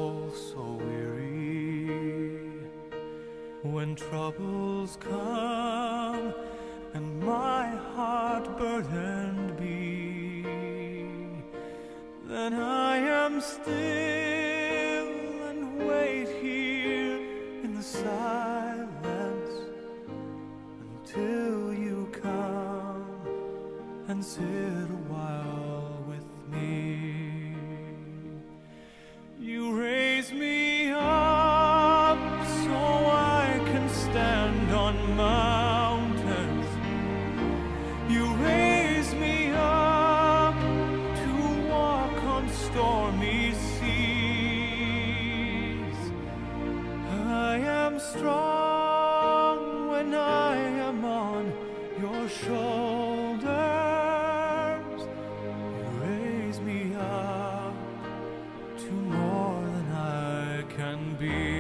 soul so weary. When troubles come and my heart burdened be, then I am still and wait here in the silence until you come and sit a while with me. You raise me up so I can stand on mountains. You raise me up to walk on stormy seas. I am strong when I am on your shoulders. You raise me up to more than I can be.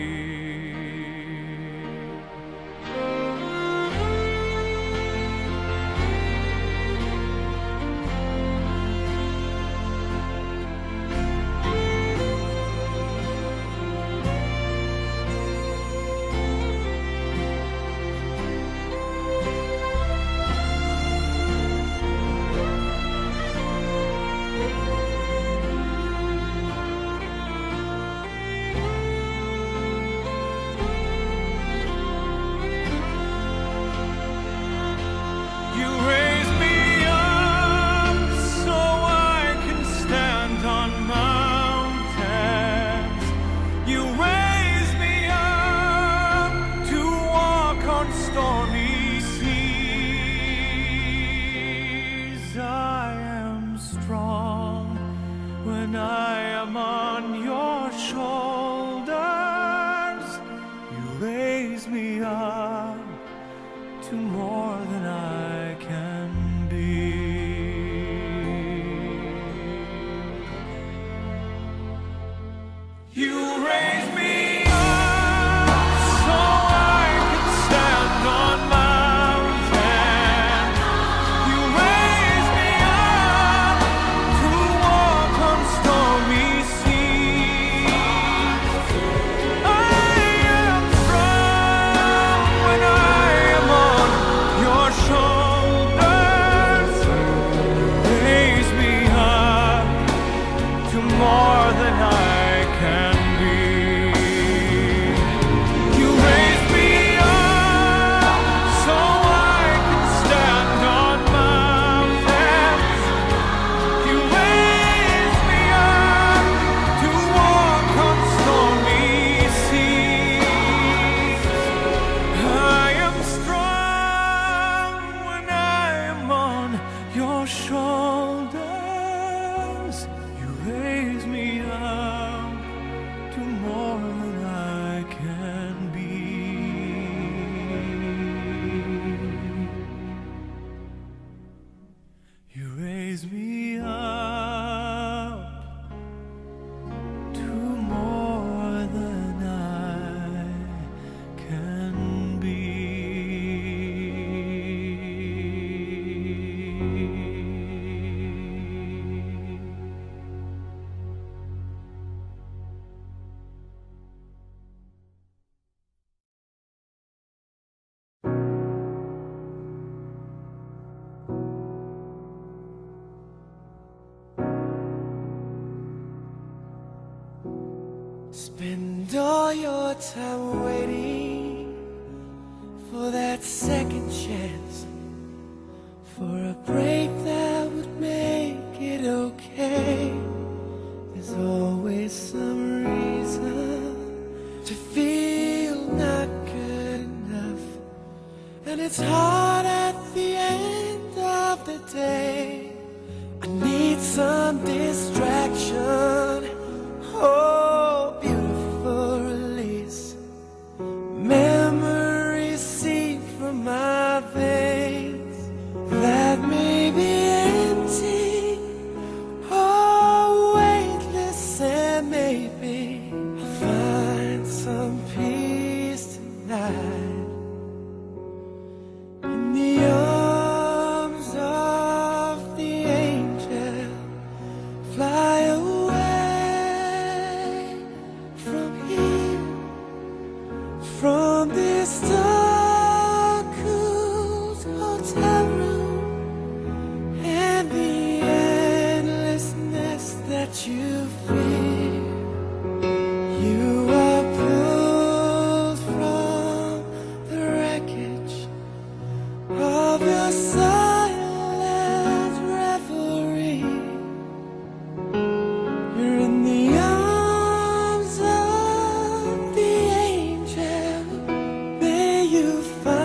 When I am on your shoulders, you raise me up to more than I can be. You raise me up so I can stand on mountains. You raise me up to walk on stormy seas. I am strong when I am on your shoulders. Raise me up to more than I can be. You raise me up so I can stand on mountains. You raise me up to walk on stormy seas. I am strong when I am on your shoulders. You raise me up to more than I can be. You raise me up to more than I can be. Spend all your time waiting for that second chance, for a break that would make it okay. There's always some reason to feel not good enough, and it's hard at the end of the day. I need some distraction. Oh, beautiful release. Memories seep from my veins that may be empty, oh, weightless, and maybe I'll find some peace tonight in the arms of the angel. Fly away. from this dark, cool hotel room and the endlessness that you feel. You are pulled from the wreckage of your silent revelry. You're in the arms of the angel. May you find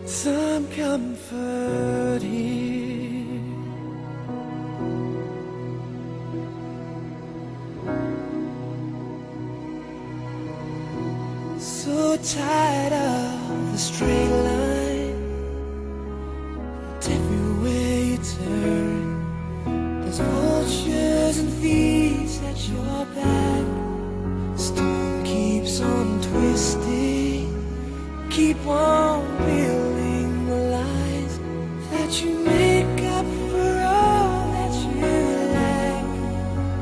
some comfort here. So tired of the straight line, and everywhere you turn, there's vultures and thieves at your back. Storm keeps on twisting, keep on building the lies that you make up for all that you lack.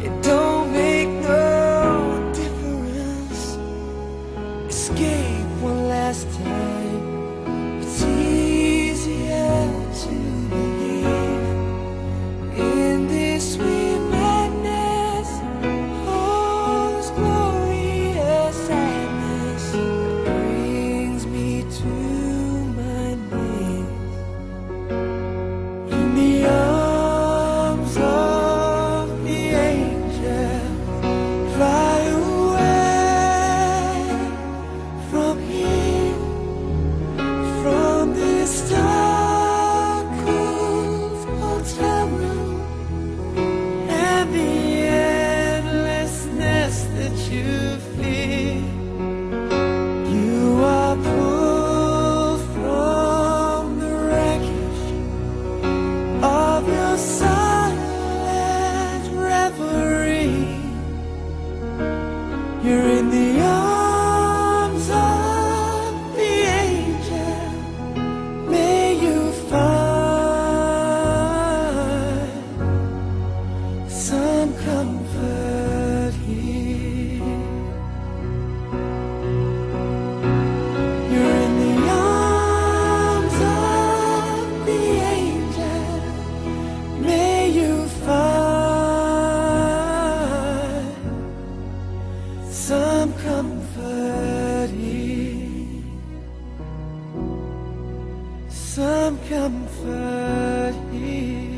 It don't make no difference. Escape one last time. It's easier to believe in this sweet madness. Oh, this glorious sadness that brings me to my knees. In the arms of the angel, fly away from here, from this dark, cool hotel room and the endlessness that you feel. You are pulled from the wreckage of your silent reverie. You're in the arms of the angel. May you find some comfort here. You're in the arms of the angel. May you find some comfort here. Some comfort here.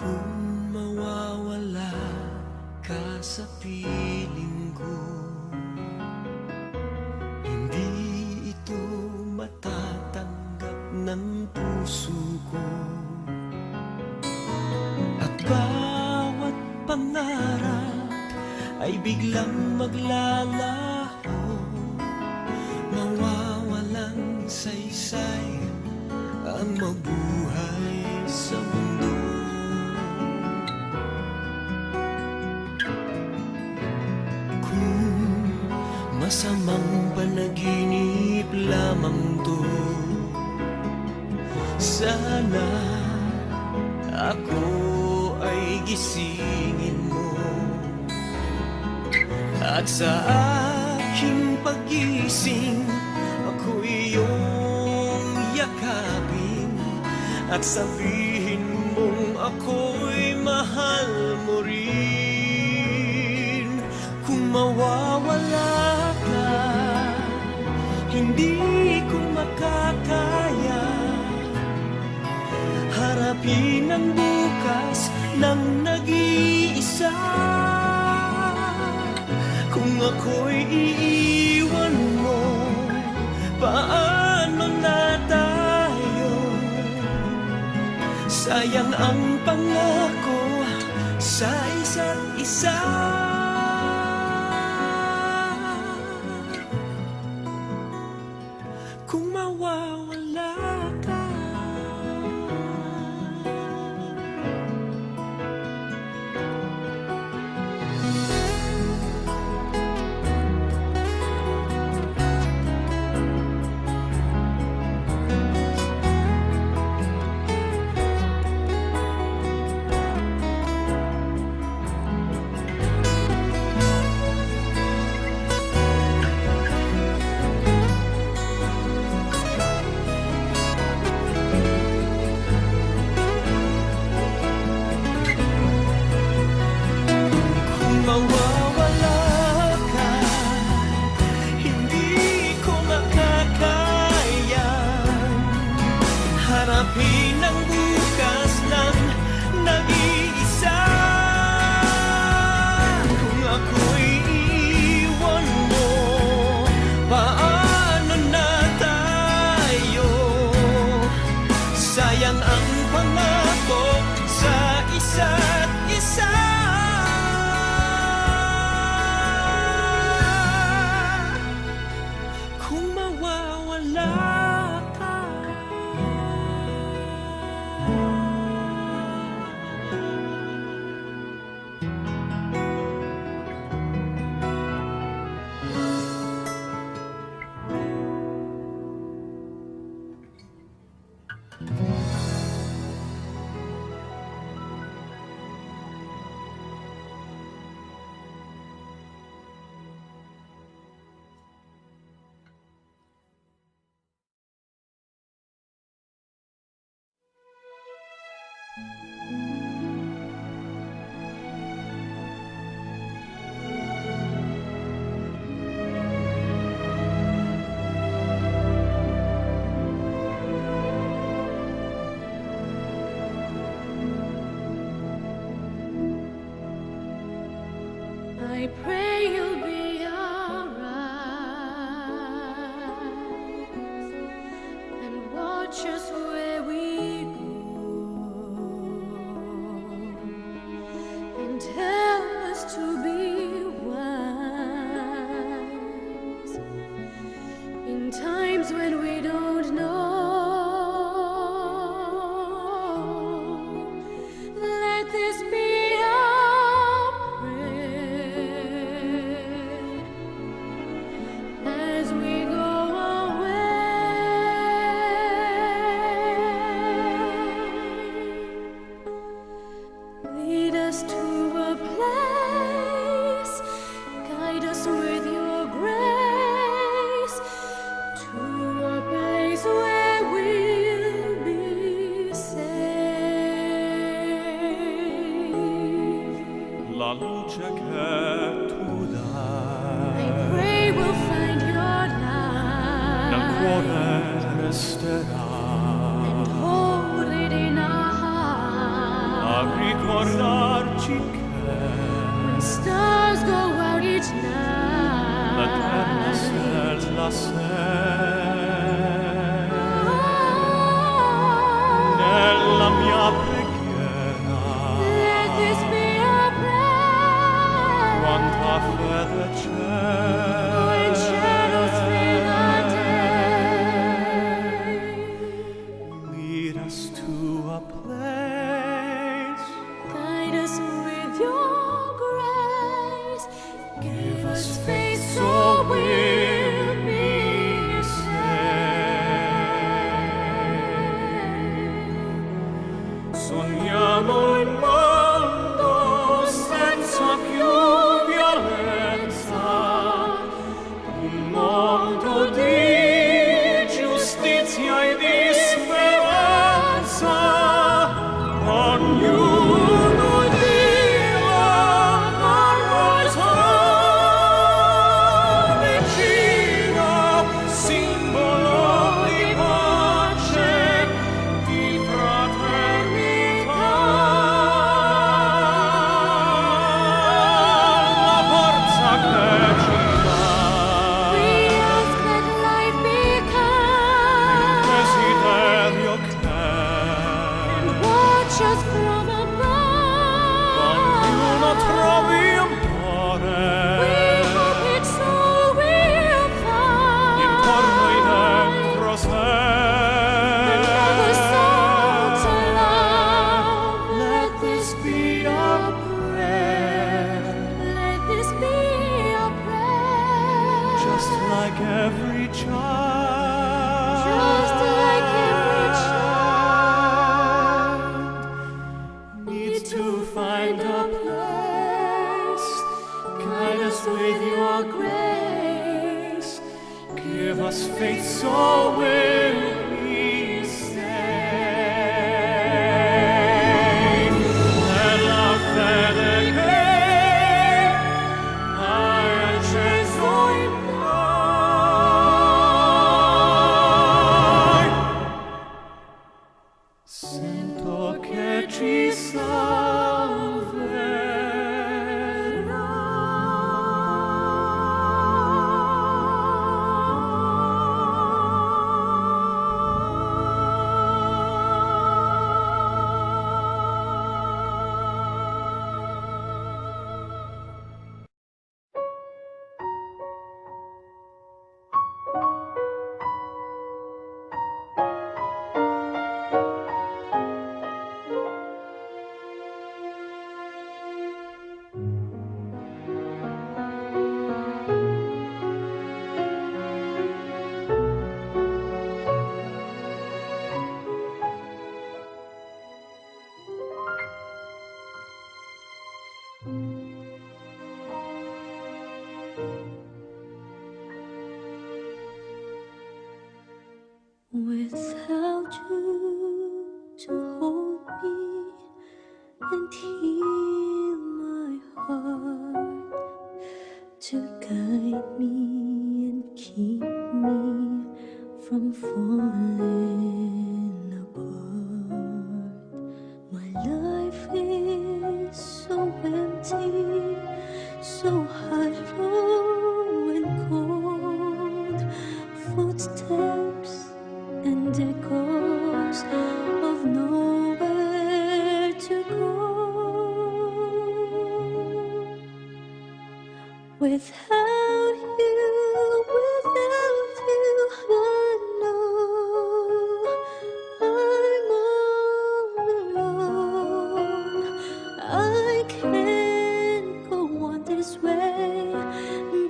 Kung mawawala ka sa piling ko, hindi ito matatanggap ng puso ko. At bawat pangarap ay biglang maglalaho, mawawalang saysay ang mabuhay sa mundo. Masamang panaginip lamang to, sana ako ay gisingin mo. At sa aking pagising, ako iyong yakapin at sabihin mong ako'y mahal mo rin. Kung mawawala ka, hindi ko makakaya harapin ang bukas ng nag-iisa. ako'y iiwan mo, paano na tayo? Sayang ang pangako sa isa't isa. Kung mawawala ka, mawawala ka, hindi ko makakaya harapin ang bukas ng nag-iisa. Kung ako'y iiwan mo, paano na tayo? Sayang ang pangako sa isa't isa. Kung mawawala ka, I pray you'll be alright and watch us where we go and help us to be wise in times when we don't know. Let this be our prayer as we go away. Lead us to a place, guide us with your grace, to a place where we'll be safe. La luce che tu I dai pray we'll find your nel light cuore resterà and hold it in our a heart. ricordarci che When stars go out each l'eterna night, stella sei oh, nella mia preghiera. let this be our prayer. Quanta fede c'è When shadows fill our day, lead us to a place, guide us with your grace. Give us faith so we'll be child. Just like every child needs to find a place. Guide us with your grace. Give us faith so we'll be safe. Let love that again our entrance in mine. Sento che ci without you to hold me and heal my heart, to guide me and keep me from falling apart. My life is so empty, so hollow and cold. Footsteps and echoes of nowhere to go. Without you, I know I'm all alone. I can't go on this way,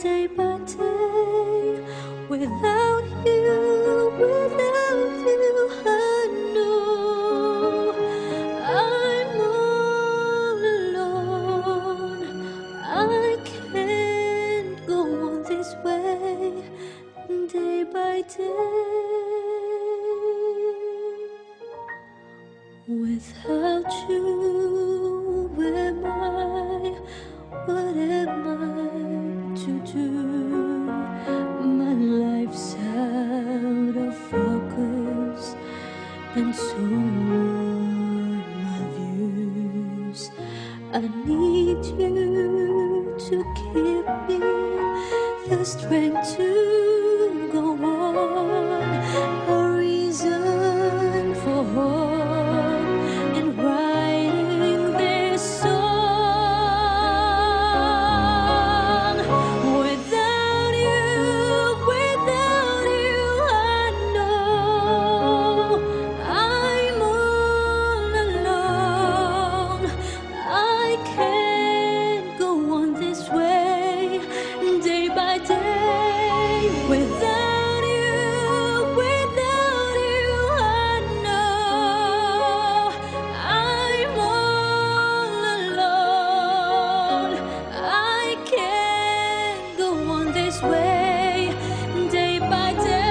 day by day. Without you, I know I'm all alone. I can't go on this way, day by day. Without you, where am I? What am I to do? My life's out of focus, and so are my views. I need you to give me the strength to go on, a reason for hope in writing this song. Without you, I know I'm all alone. I can't go on this way, day by day. Without you, I know I'm all alone. I can't go on this way, day by day.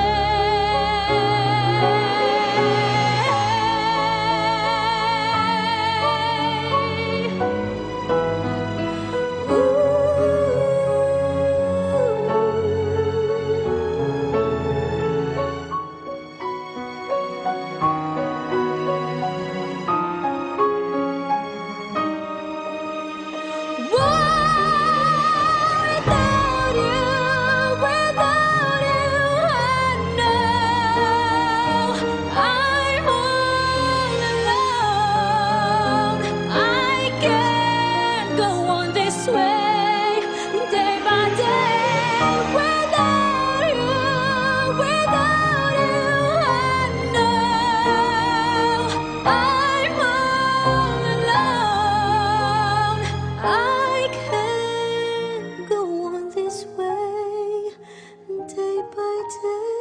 Without you, I know I'm all alone. I can't go on this way, day by day. Without you, I know I'm all alone. I can't go on this way, day by day.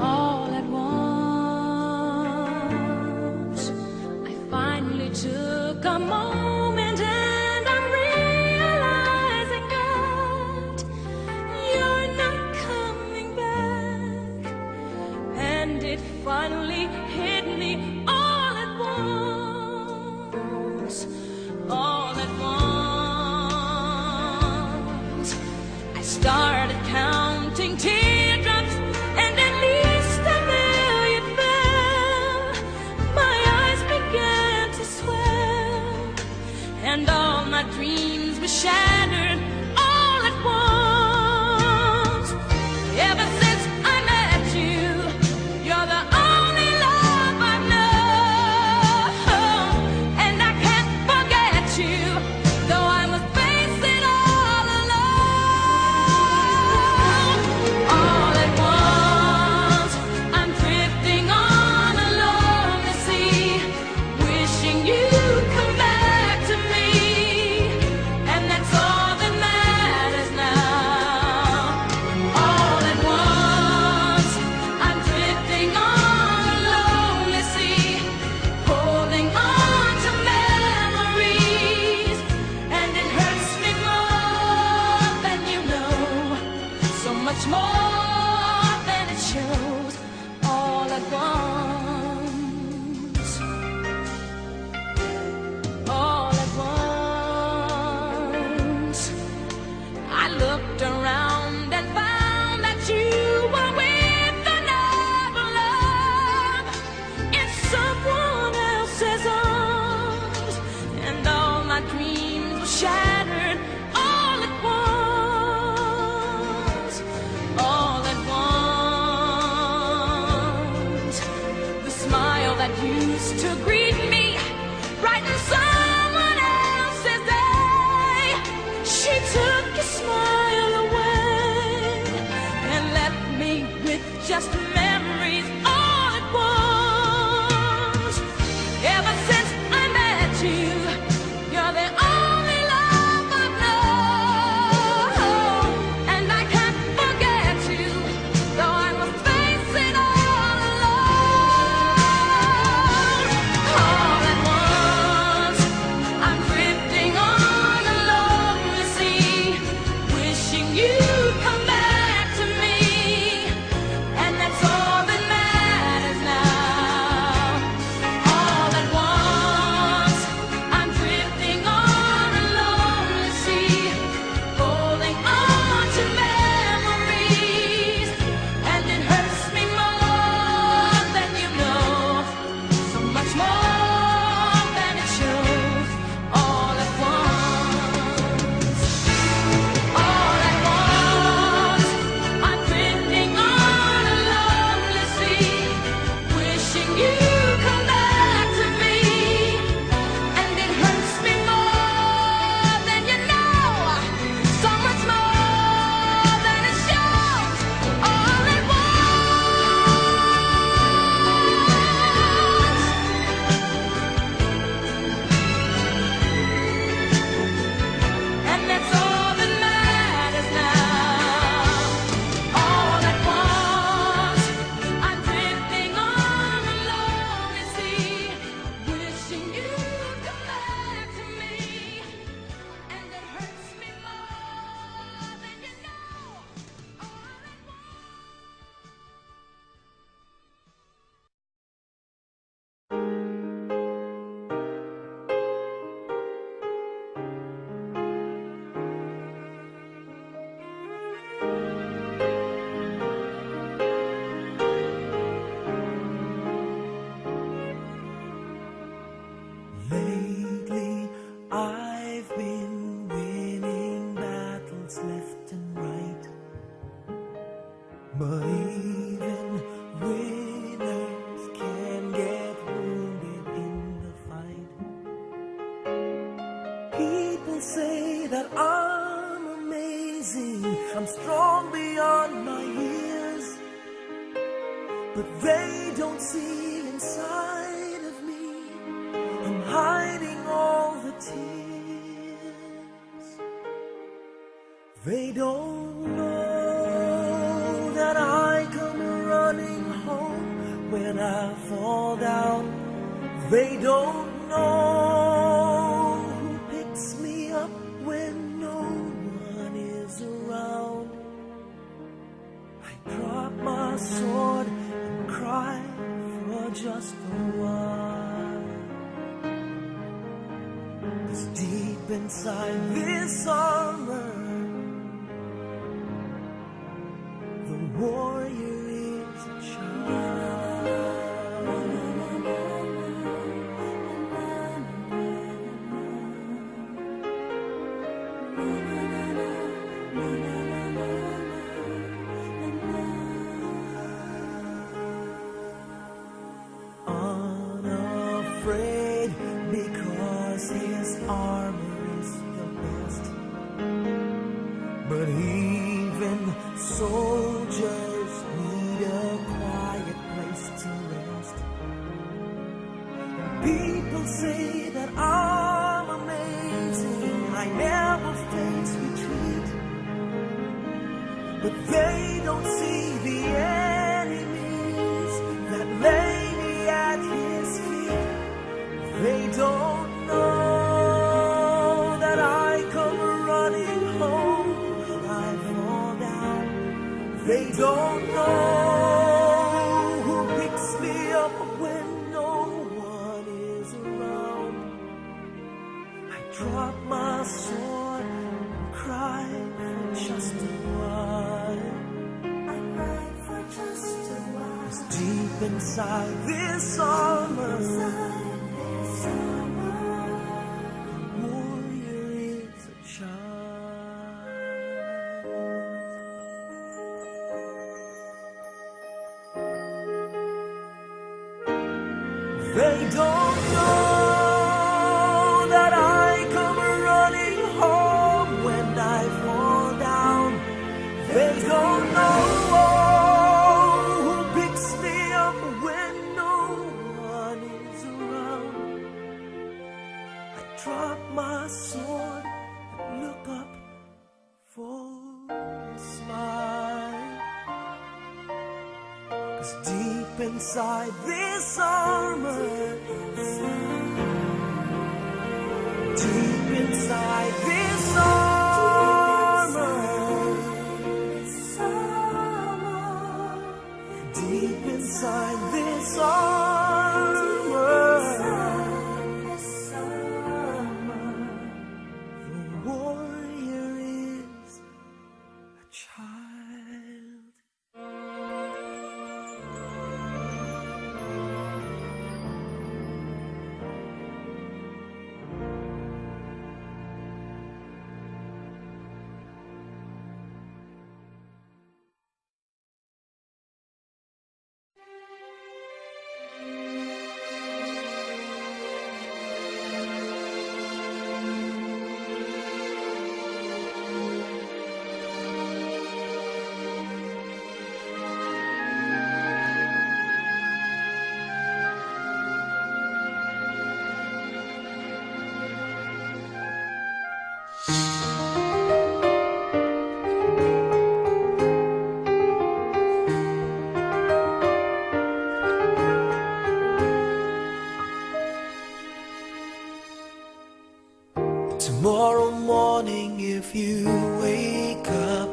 All at once, I finally took a moment and I'm realizing that you're not coming back. And it finally hit me all at once, all at once. I started counting teardrops and at least a million fell. My eyes began to swell and all my dreams were shattered all at once. Ever since I met you, you're the only love I've known, and I can't forget you, though I must face it all alone. All at once, I'm drifting on a lonely sea, wishing you'd come back to me, and that's all that matters now. All at once, I'm drifting on a lonely sea, holding on to memories, and it hurts me more than you know, so much more than it shows. All at once, all at once, I looked around and found that you were with another love in someone else's arms, and all my dreams were shattered all at once, all at once. The smile that used to greet me brightened someone else's day. She took your smile away and left me with just memories all at once. Ever since I met you, you're the only love I've known, and I can't forget you, though I must face it all alone. All at once, I'm drifting on a lonely sea, wishing you'd come back to me, and that's all that matters now. All at once, I'm drifting on a lonely sea, holding on to memories, and it hurts me more than you know, so much more than it shows. All at once, all at once, I'm drifting on a lonely sea, wishing you'd come back to me, and it hurts me more than you know, so much more than it shows. All at once, and that's all that matters now. All at once, I'm drifting on a lonely sea, wishing you'd come back to me, and it hurts me more than you know. All at Lately, I've been winning battles left and right, but even winners can get wounded in the fight. People say that I I'm strong beyond my years, but they don't see inside of me. I'm hiding all the tears. They don't know that I come running home when I fall down. They don't know who picks me up when no one is around. I drop my sword and cry for just a while. 'Cause deep inside this armor, the warrior is a child. Unafraid because his armor is the best. But even soldiers need a quiet place to rest. People say that I'm amazing, I never face retreat. But they don't see the enemies that lay me at his feet. They don't know that I come running home when I fall down. They don't know who picks me up when no one is around. I drop my sword and cry for just a while. I cry for just a while. 'Cause deep inside this armor, the warrior is a child. They don't know that I come running home when I fall down. They don't know who picks me up when no one is around. I drop my sword and look up for a smile. 'Cause deep inside this armor, deep inside this armor, deep inside this armor, the warrior is a child. Tomorrow morning, if you wake up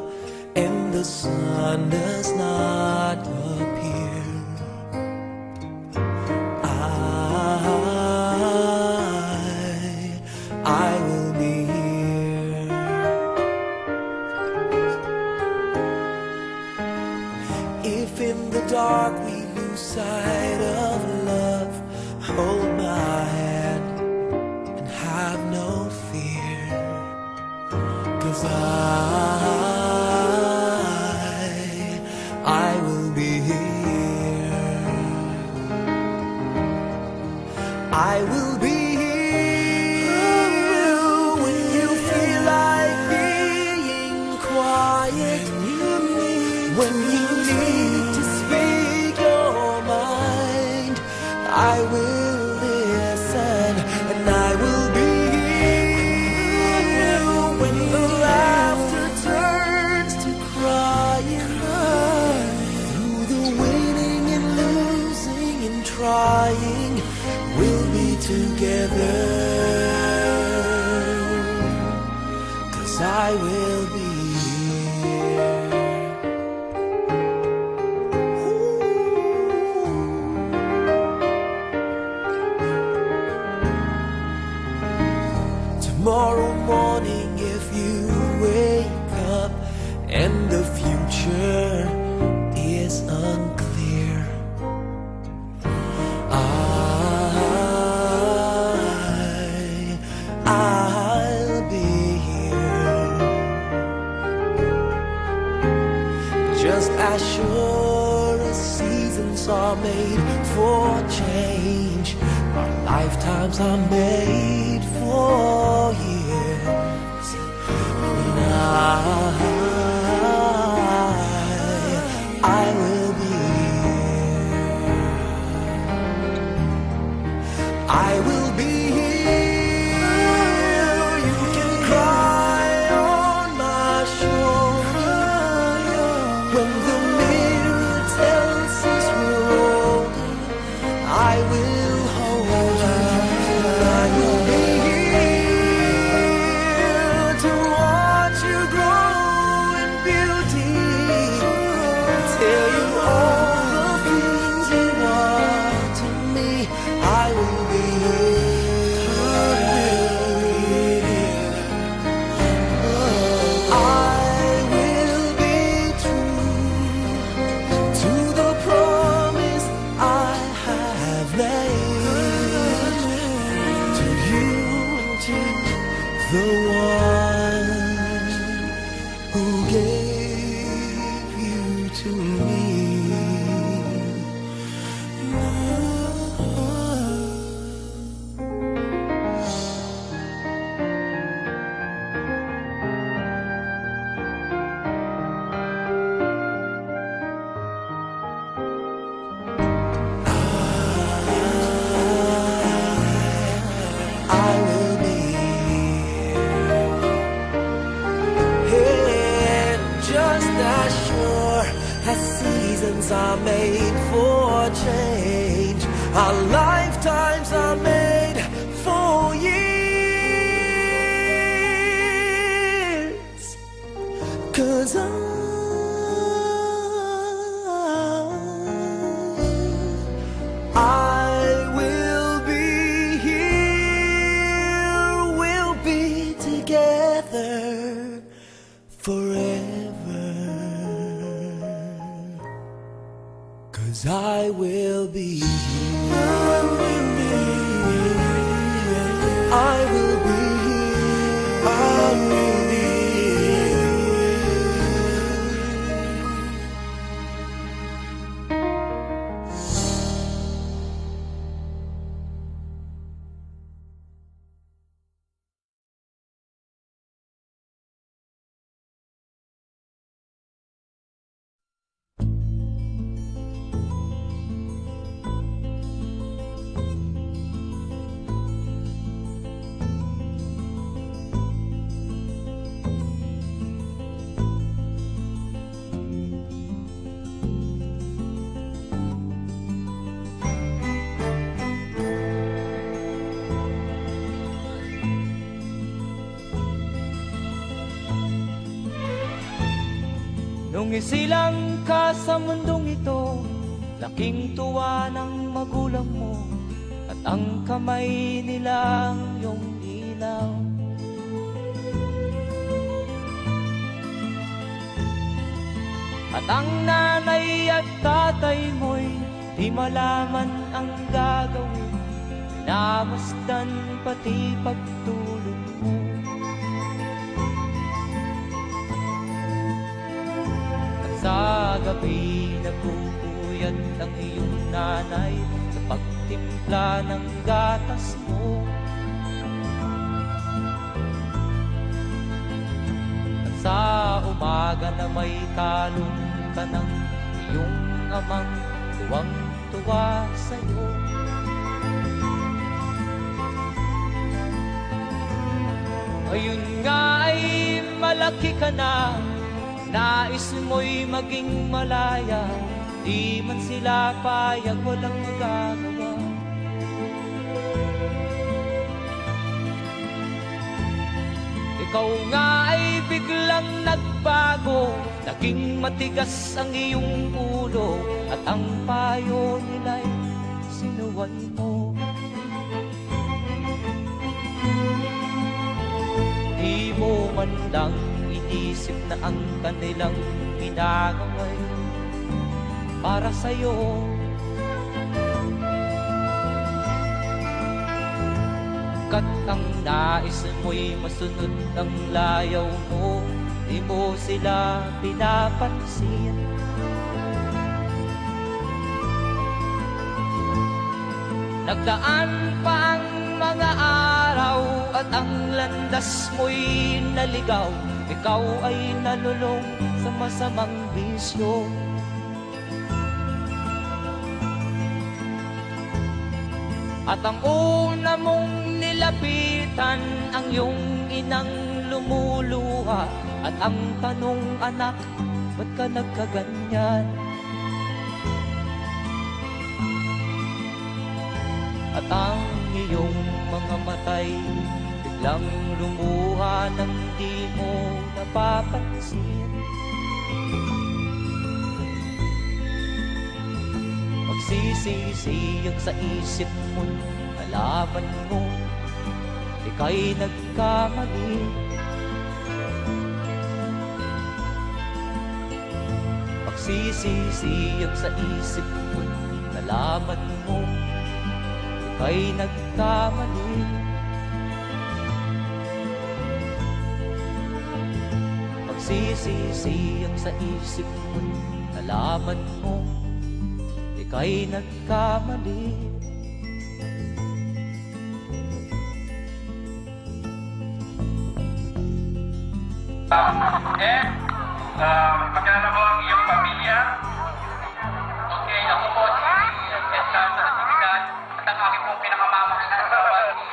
and the sun does not appear, I will be here. If in the dark we lose sight of love, hold my hand and have no fear. 'Cause I will be here. I will be here when you feel like being quiet. tomorrow morning if you wake up and the future is unclear. I'll be here, just as sure as seasons are made for change. Our lifetimes are made for years. And I will be here. I will be here. You can cry on my shoulder when the mirror tells us we're older. I will hold you. I will be here to watch you grow in beauty. Tell you all the things you are to me. I will be here. I will be true to the promise I have made to you and to the one who gave you to me. I will be here, just as sure as seasons are made for change. Our lifetimes are made for years. 'Cause I will be here. We'll be together forever. 'Cause I will be here. I will be here. I will be here. Nung isilang ka sa mundong ito, laking tuwa ng magulang mo, at ang kamay nila ang iyong ilaw. At ang nanay at tatay mo'y di malaman ang gagawin, namasdan pati pagtulog mo. Sa gabi nagpupuyat ang iyong nanay sa pagtimpla ng gatas mo. At sa umaga na may kalong ka ng iyong amang tuwang-tuwa sa'yo. Ngayon nga ay malaki ka na, nais mo'y maging malaya, di man sila payag, walang magagawa. Ikaw nga ay biglang nagbago, naging matigas ang iyong ulo, at ang payo nila'y sinuwan mo. man lang inisip na ang kanilang ginagawa'y para sa'yo. Kat ang nais mo'y masunod ang layaw mo, di mo sila pinapansin. Nagdaan pa ang mga araw at ang landas mo'y naligaw. Ikaw ay nalulong sa masamang bisyo. At ang una mong nilapitan ang iyong inang lumuluha. At ang tanong, anak, ba't ka nagkaganyan? At ang iyong mga matay biglang lumuha nang di mo napapansin. Magsisisiyag sa isip mo, nalaman mo ika'y nagkamali. Magsisisiyag sa isip mo, nalaman mo ika'y nagkamali. Magsisisiyag sa isip mo, nalaman mo ika'y nagkamali. Pagkala mo ang iyong pamilya. Okay, ako po si Edson Natividad at ang aking pong pinakamamahal na asawa si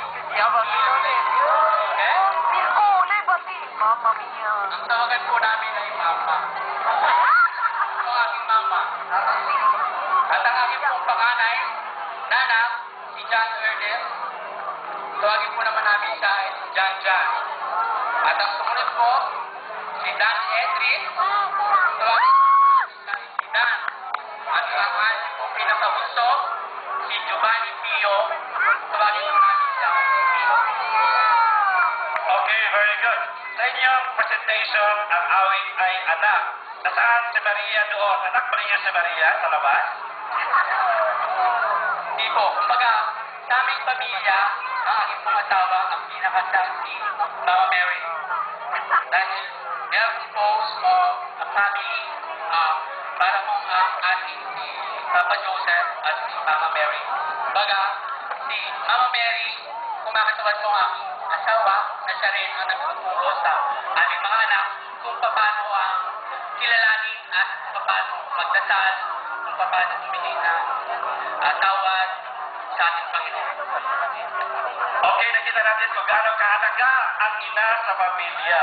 Mama Mia. Ang tawagan po namin ay Mama. Ang aking mama. At ang aking pong panganay, nanak, si John Ernest. Tawagin po naman namin siya ay si John John. At ang sumunod po, si Dan Edric. Tawagin po namin si Dan. At ang ating pong pinakabunso, si Giovanni Pio. Tawagin po namin siya ay si Pio. Okay, very good. Sa inyong presentation, ang awit ay anak. Nasaan si Maria doon? Anak ba niya si Maria sa labas? Hindi po. Kumbaga, sa aming pamilya, ang aking pong asawa, ang pinakasang si Mama Mary. Dahil meron po a family para pong ating si Papa Joseph at si Mama Mary. Kumbaga, si Mama Mary, kumakatawad po ang aking asawa na siya rin ang nagtuturo sa aming mga anak kung paano ang kilalanin at kung paano magdasal, kung paano humingi ng tawad sa ating Panginoon. Okay, nakita natin kung gaano kahalaga ang ina sa pamilya.